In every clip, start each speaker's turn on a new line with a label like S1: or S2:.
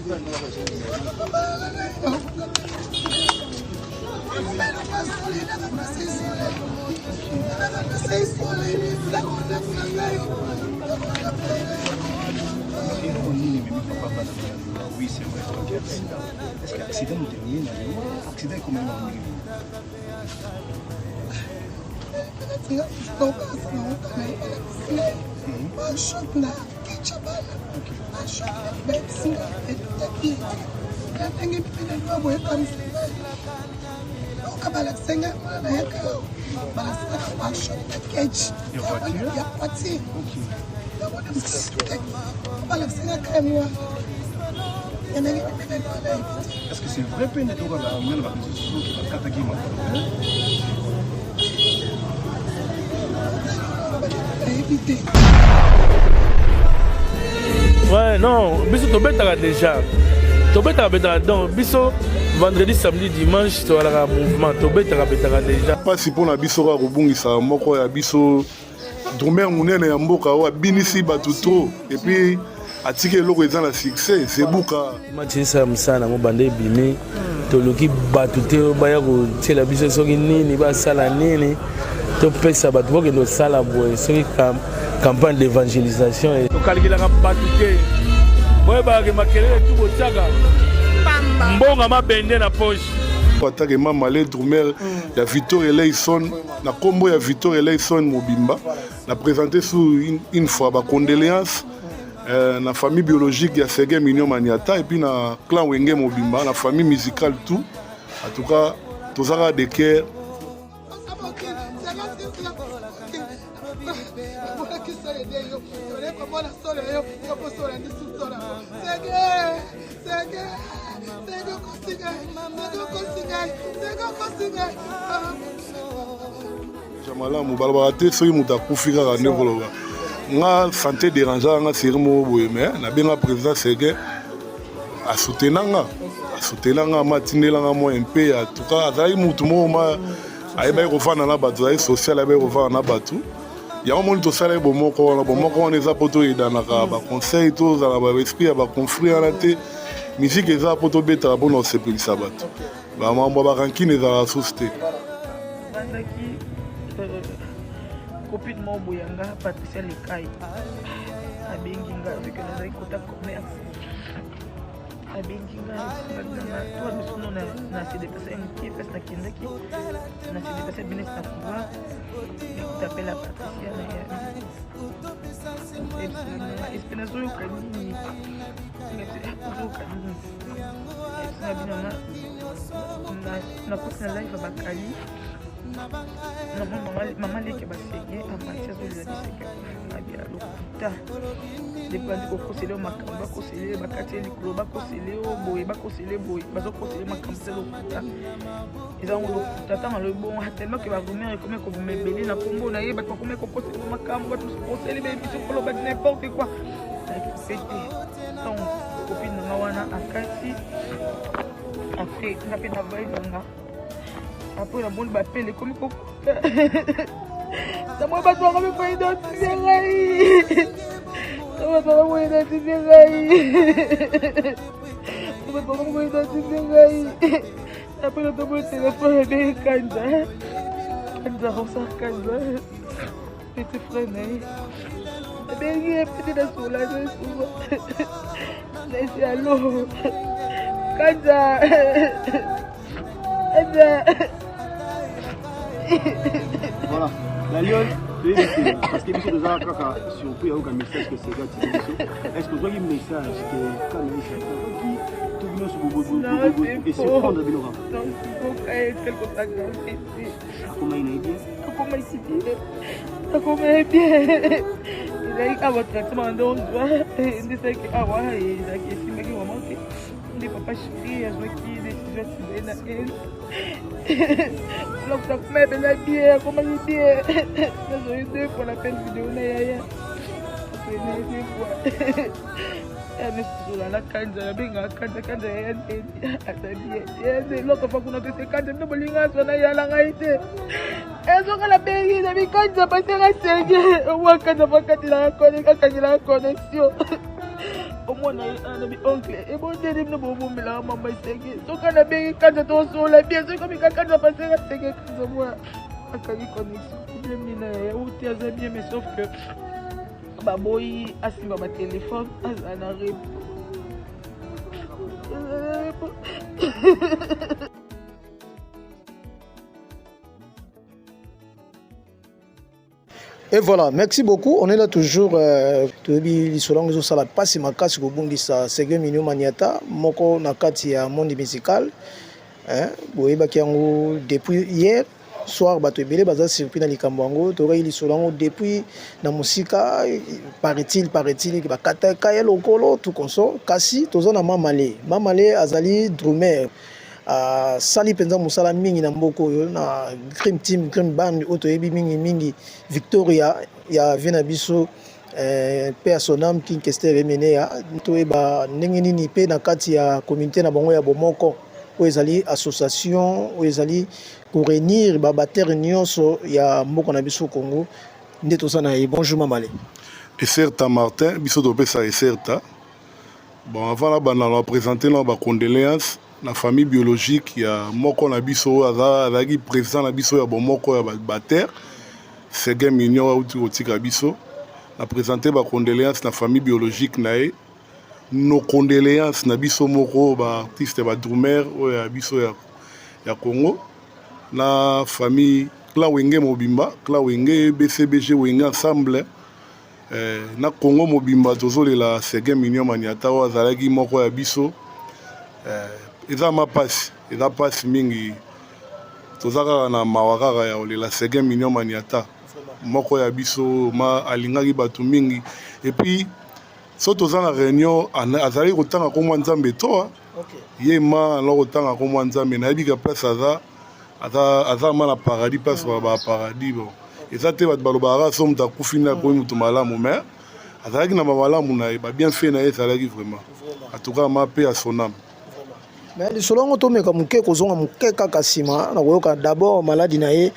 S1: Oui, c'est vrai, est-ce que l'accident est lié à l'accident est comment est-ce que c'est vrai peine de voir la même position qui va attaquer ma
S2: ouais, non, biso tobetaka déjà. Tobetaka donc biso vendredi, samedi, dimanche, tu as le mouvement, tobetaka déjà.
S3: Pas si pour la biso ka robungisa moko ya biso Drumer munene ya mboka wa binisi batu trop et puis atike loko eza na succès c'est buka.
S2: Matisa msana mo bande bimi toloki batu te baya ko tela biso soki nini ba sala nini to pesa batu boke no sala boy soki campagne d'évangélisation et to kalkila ka batu te boy ba ke makelele tu botsaka mbonga mabende na poche
S3: attaque mama le Drumer ya Victor Eleison na kombo ya Victor Eleison Mobimba na présenté sous une fois ba condoléances na famille biologique ya Serge Mignon Maniata et puis na clan Wenge Mobimba na famille musicale tout en tout cas tozaka de cœur Jamala mubalaba te soyi mutakufi kaka ndekoloba nga santé dérangeant nga seri mo boye mais na benga président Serge a soutenanga matindelanga mo un peu en tout cas azali mutu mo ma ayeba kofana na bato azali social ayeba kofana na bato yango moni tosala bomoko wana eza po toyedanaka baconseil tozala baesprit ya baconflit wana te musique eza po tobetaka mpona kosepelisa bato bamambo barankine ezala susu te
S4: copine mo boyanga Patricia Lekai abengi nga avec nazali kota commerce abengi nga toi bisono na se déplacer qui fait na kindaki na se déplacer bien na pouvoir t'appelle Patricia na espinazo yo kanini na kota na live bakali maman leke basege amatia zolila biseke kofuna bia lokuta depandi kokosele makambo bakosele bakati ya likolo bakosele boye bakosele boye bazokosele makambo te lokuta eza ngo lokuta ntango alobi bongo tellement ke bavumere ekome kovuma ebele na kombo na ye bato bakome kokosele makambo bato kosele bebiso koloba n'importe quoi pete ntango kopine nanga wana akati apres nga mpe na vailanga après la bonne bapelle comme ça moi pas toi comme pas identifier rai ça va pas identifier rai ça va pas identifier rai après le téléphone de Kanza Kanza petit frère né ben il est petit dans son là laissez allô Kanza
S1: voilà la Lyon parce que biso tozala kaka surpris ayoka message que c'est gars est-ce que toi un message que quand il s'est tout bien sur bobo et surprendre bino non
S4: faut quelque chose
S1: comment il est bien
S4: comment il s'est bien comment il est bien il a eu à votre traitement donc il dit que ah ouais il a qui estimé que maman que papa chéri a joué qui décision de la haine donc ça fait de la bière comment il dit j'ai eu deux fois la peine vidéo na yaya la Kanza ya benga Kanza ya atabi l'autre fois qu'on a fait Kanza no bolinga sona ya la ngaite ezo kala bengi na Kanza pasera senge wa Kanza pakati la connexion omona anabi oncle ebondeli mno bobomela mama seke soka na bengi kanja tosola bien soka mika kanja pasera seke kanja moi akali connexion bien mina ya uti aza bien mais sauf que baboyi asimba ba téléphone azana repo
S5: Et voilà, merci beaucoup. On est là toujours. L'Isolong ça la passe ma casse au Bundisa, Sege Minyo Maniata, Moko Nakati à Monde Musical. Depuis hier soir, Bato Ebele Baza surpris dans les Kambango, Torei l'Isolong depuis la musique, paraît-il, Bakata Kaya Lokolo, tout comme ça. Kasi, Tozana Mamale, Azali, Drumer. Sali penza musala mingi na mboko yo na Dream Team Dream Band oto yebi mingi Victoria ya vena biso personnam qui kester remene ya to eba ndenge nini pe na kati ya communauté na bango ya bomoko o ezali association o ezali pour réunir ba batteur nyonso ya mboko na biso Congo ndeto sana e bonjour mamale
S3: et certes Martin biso do pesa et certes bon avant la bana la présenter na ba condoléances la famille biologique ya moko na biso azaki président na biso ya bomoko ya bater Sege Minyo auti otika biso na présenter ba condoléances na famille biologique nae nos condoléances na biso moko ba artiste ba drummer o ya biso ya Congo na famille Kla Wenge Mobimba Kla Wenge BCBG Wenge ensemble na Congo Mobimba tozolela Sege Minyo Maniata o azalaki moko ya biso eza passe mingi tozaka na mawakaka ya olela Sege Minyo Maniata moko ya biso ma alingaki bato mingi et puis so toza na réunion azali kotanga komwa nzambe toa ye ma alors kotanga komwa nzambe nayebi ka place aza ma na paradis place ba paradis bon eza te bato balobaka so moto akufi na koyi moto malamu mais azalaki na bamalamu na ye babien fait na ye ezalaki vraiment en tout cas ma pe à son âme.
S5: Mais le solongo tomeka muke kozonga muke kaka sima na koyoka d'abord maladie na ye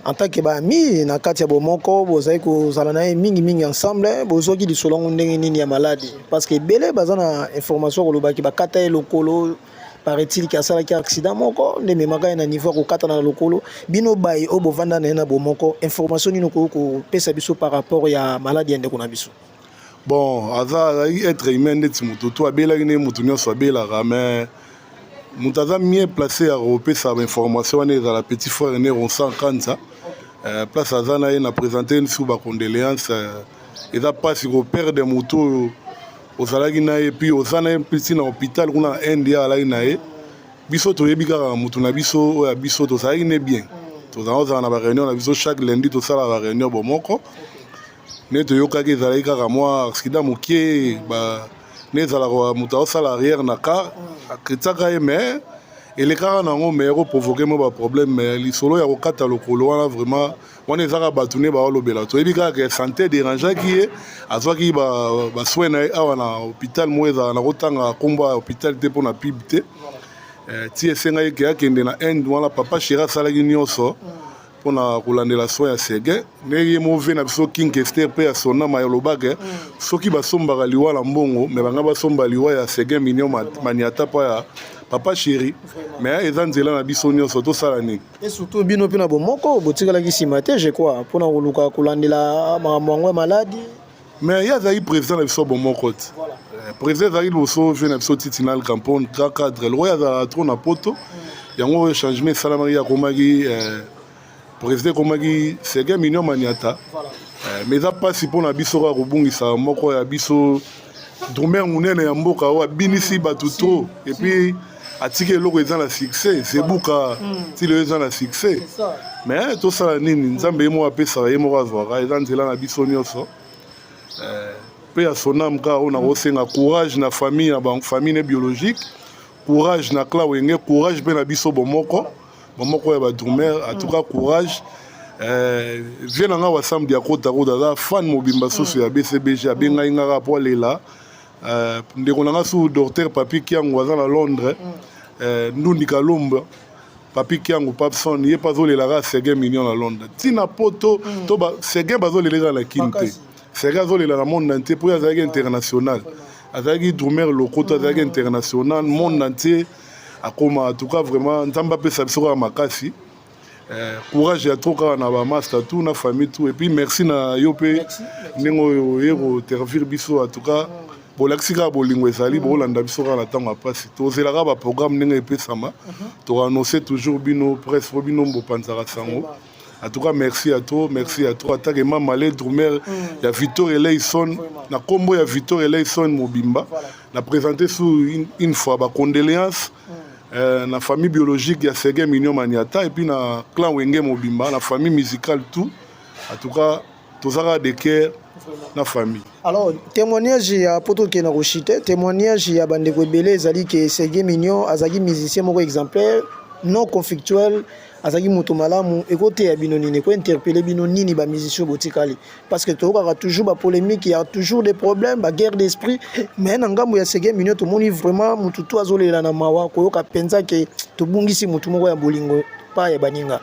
S5: en tant que bami na kati ya bomoko bozali kozala na ye mingi ensemble bozoki le solongo ndenge nini ya maladie parce que belé bazana information kolobaki bakata ye lokolo paraît-il qu'il asalaki accident moko nde memaka na niveau kokata na lokolo bino bayi o bovanda na bomoko information nino ko pesa biso par rapport ya maladie ndeko na biso.
S3: Bon azali être humain ndeti moto to abelaki ne moto nyonso abelaka mais moto aza mieux placé à kopesa information wana ezala petit frère ne Ronsan Kanza place aza na ye na présenter sur ba condoléances eza pasi koperdre moto oyo ozalaki na ye puis oza na ye mpesi na hôpital kuna na inde ya alaki na ye biso toyebi kaka moto na biso oyo ya biso tozalaki ne bien tozala na baréunion na biso chaque lundi tosala baréunion bomoko ne toyokaki ezalaki kaka mwa accident mokie ne ezalaka moto aosala arrière na car akritiaka ye mais elekaka nango mais ekoprovoke mo baproblème mais lisolo ya kokata lokolo wana vraiment wana ezaka bato ne baolobela toyebi kaka santé dérangeaki ye azwaki baswin na ye awa na hôpital mo ezala na kotanga nkombo ya hôpital te mpo na pib te ti esengaki ke akende na inde wana papa sheri asalaki nyonso mpona kolandela soin ya Sege ndenge ye move na biso king ester mpe ya sonama yalobaka soki basombaka liwa na mbongo me banga basomba liwa ya Sege Minyo Maniata mpo ya papa chéri mais eza nzela na biso nyonso tosala nini
S5: et surtout bino mpe na bomoko botikalaki nsima te je crois mpona koluka kolandela makambo yango ya maladie
S3: mais ye azalaki président na biso bomoko te président ezalaki liboso vie na biso titinal campon ka cadre lokoyo azalaka tro na poto yango changement esalamaki akomaki président komaki Sege Minyo Maniata mais eza mpasi mpona biso kaka kobungisa moko ya biso drummer monene ya mboka oyo abinisi bato tro et puis atiki eloko eza na succès sebuka tilo eza na succès mais tosala nini nzambe ye moko apesaka ye moko azwaka eza nzela na biso nyonso mpe ya sonam kaka oyo nakosenga courage na famille na bafamille ne biologique courage na Kla Wenge courage mpe na biso bomoko ya badrummer en tout cas courage vie na nga wasamdi ya kotakota aza fan mobimba soso ya BCBG abengai ngaka mpo alela ndeko na nga su docteur Papi Kiango aza na Londres Ndundi Kalomba Papi Kiango Papson ye mpe azolelaka Sege Minyo na Londres ntina poto to Sege bazoleleka na kini te Sege azolela na monde entier mpo ye azalaki international azalaki drummer lokoto azalaki international monde entier akoma en tout cas vraiment nzambe apesa biso kaka makasi courage ya trop kaka na bamaster tout na famille tout et puis merci na yo mpe ndenge oyo oye kotervir biso en tout cas bolakisi kaka bolingo ezali boolanda biso kaka na ntango ya mpasi tozelaka baprogramme ndenge epesama toannonce toujours bino presse po bino bopanzaka sango. En tout cas, merci à toi. Attaque Mamale, drummer, il y a Victor Eleison, na combo il y a Victor Eleison Mobimba. Na présenté sous une fois ba condoléances na famille biologique il y a Serge Mignon Maniata et puis na clan Wenge Mobimba, la famille musicale tout. En tout cas, tout ça de cœur na famille.
S5: Alors, témoignage ya poto ke na rochite, témoignage ya bande ko belé ezali ke Serge Mignon azaki musicien moko exemplaire non conflictuel. Azaki moto malamu ekote ya bino nini ko interpeller bino nini ba musicien botikali parce que to ka toujours ba polémique, il y a toujours des problèmes, ba guerre d'esprit mais na ngambo ya Serge Mignon to moni vraiment mutu to azolela na mawa ko ka penza ke to bungisi mutu moko ya bolingo pa ya baninga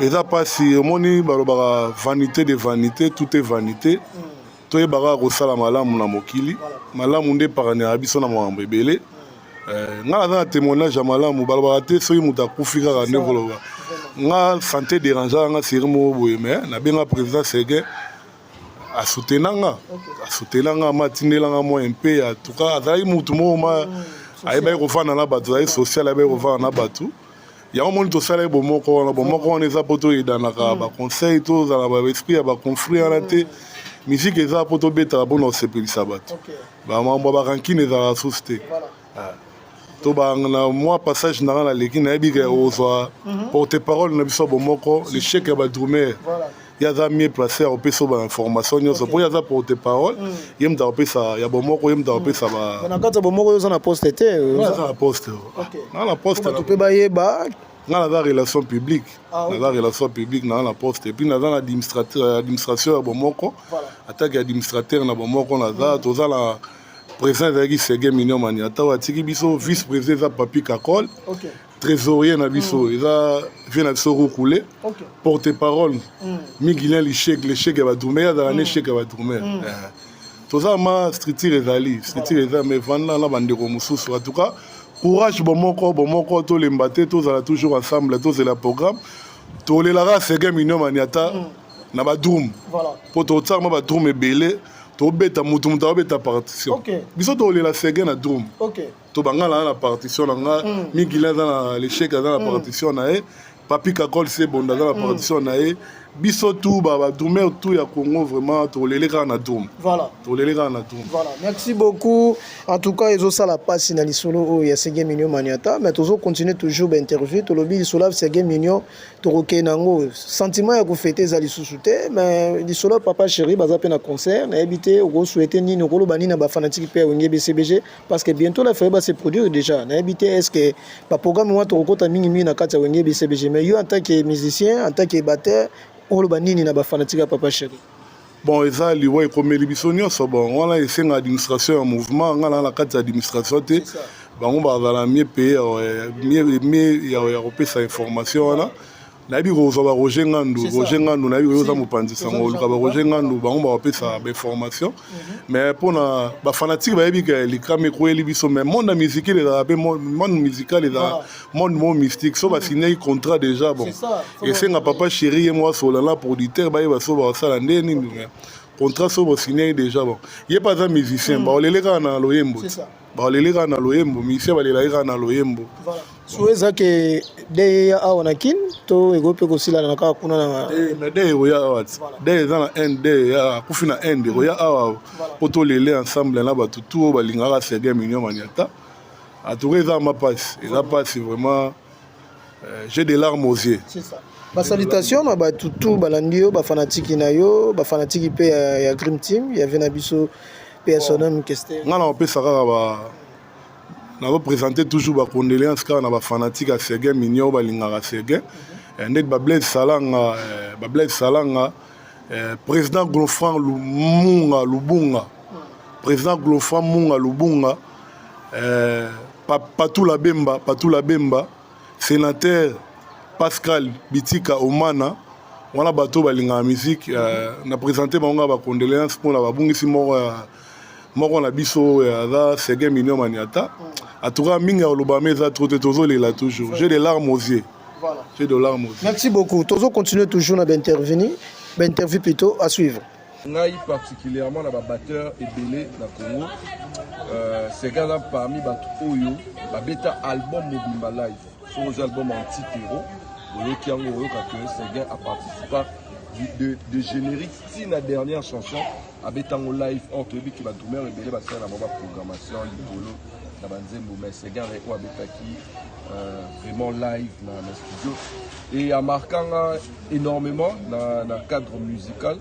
S3: eza pasi moni balobaka vanité de vanité, tout est vanité to yebaka kosala malamu na mokili malamu nde parane biso na makambo ebele nga naza na témoignage ya malamu balobaka te soki moto akufi kaka nde koloba nga santé dérangeaka nga seri moko boye me nabenga président Serge asoutenanga matindelanga mwa mpe atuka azalaki motu moko ayebaki kofanda na bato azalaki social ayebaki kofanda na bato yango moni tosalaki bomoko wana eza po toyedanaka baconseil tozala baesprit ya baconflit wana te misike eza po tobetaka mpona kosepelisa bato bamambo ya barankine ezalaka susu te to na moi passage na la leki na yebi ke ozwa porte-parole na biso bomoko le chèque ya badrumer yaza mieux placé à opérer sur l'information nyonso po yaza porte-parole yem ta opesa ya bomoko yem ta opesa ba
S5: na kata bomoko yo na poste te
S3: na la poste na la poste
S5: to pe ba yeba
S3: na la relation publique na la poste et puis na la administration ya bomoko attaque administrateur na bomoko na za to za la président ezalaki Serge Mignon Maniata atiki biso vice président eza Papi Kakol trésorier na biso eza vie na biso Rukule porte-parole Miguelin le chèque ya badrumer azala ne chèque ya badrumer toza ma structure ezali mais vanda na bandeko mosusu en tout cas courage bomoko tolemba te tozala toujours ensemble tozela programme tolelaka Serge Mignon Maniata na badrum po totsama badrum ebele tobeta mutu abeta partition biso tolela Serge na drum to bangala na partition na Miguelin na l'échec dans la partition na Papi Kakol c'est bon dans la partition na biso tout ba drummer tout ya Congo vraiment toleleka na drum voilà
S5: merci beaucoup en tout cas ezo sala passe na lisolo ya Serge Mignon Maniata mais tozo continuer toujours ba interview to lobi lisolo Serge Mignon to rokenango sentiment ya ko fêter za lisusu te mais lisolo papa chéri baza pe na concert na habité au souhaiter ni no koloba ni na ba fanatique pe Wenge BCBG parce que bientôt la fête va se produire déjà na habité est-ce que ba programme moi to rokota mingi na kati ya Wenge BCBG mais yo en tant que musicien en tant que batteur oloba nini na ba fanatique papa chéri
S3: bon eza liwa ekomeli biso nyonso bon wana esenga administration ya mouvement nga na kati ya administration te bango bazala mieux payé mieux ya kopesa information wana nayebi kozwa ba Roger Ngandu nayebi koyoza mopanzi sango oluka ba Roger Ngandu bango bakopesa bainformation mais mpona bafanatique bayebi ke likame koyeli biso mais monde musical ezala mpe monde musical ezala monde mo mystique so basignaki contrat déjà bon esenga papa chéri ye mwa solala producteur bayeba so basala nde nini contrat so basignaki déjà bon ye mpe aza musicien baoleleka na loyembo musicien balelaki kaka na loyembo
S5: so eza ke de ya awa na kin to ego pe kosilana na kaka kuna na
S3: mais de oya awa de eza na inde de ya kufi na inde oya awa po tolele ensemble na bato tout oyo balingaka Serge Mignon Maniata en tout cas eza pasi vraiment j'ai des larmes aux yeux
S5: basalutation na bato tout balandi yo bafanatiki na yo bafanatiki mpe ya Dream Team ya vena biso personnel question
S3: nga na opesa kaka na représenter toujours ba condoléances car na ba fanatique à Serge Mignon balingaka Serge net ba Blaise Salanga président Glofran Lubunga président Glofran Lubunga Patou Labemba sénateur Pascal Bitika Omana wana bato balingaka musique na présenter bango ba condoléances pour la babungisi moko moko na biso aza Sege Mignon Maniata. En tout cas, minga olobame za trop tozolela toujours. J'ai des larmes aux yeux.
S5: Voilà.
S3: J'ai des larmes aux yeux.
S5: Merci beaucoup. Tozo continue toujours d'intervenir, d'interview plutôt à suivre.
S6: Ngai particulièrement na batteur ebele na Congo. C'est gars parmi bato oyo ba beta album mobimba live. Sur album anti-terreau. Boyo kiango oyo ka que c'est gars a participé de générique si la dernière chanson a betango live entre bi ki ba doumer ebele ba sala na programmation libolo na banzembo mais c'est gars avec a beta qui vraiment live dans le studio et a marquant énormément dans le cadre musical.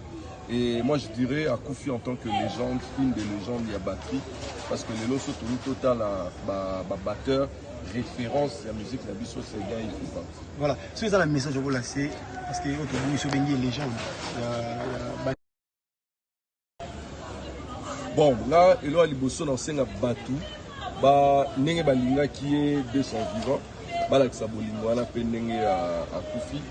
S6: Et moi je dirais à Koufi en tant que légende, une des légendes, il y a batterie, parce que les lots sont tout total à batteur, référence à la musique, la biso c'est gars il faut pas.
S1: Voilà, c'est ça le message que vous laissez, parce que vous êtes une légende.
S6: Bon, là, il y a les bossons dans Senga Batou, n'est pas qui est 200 vivants, bah là que ça bolingo, on a peine à Koufi.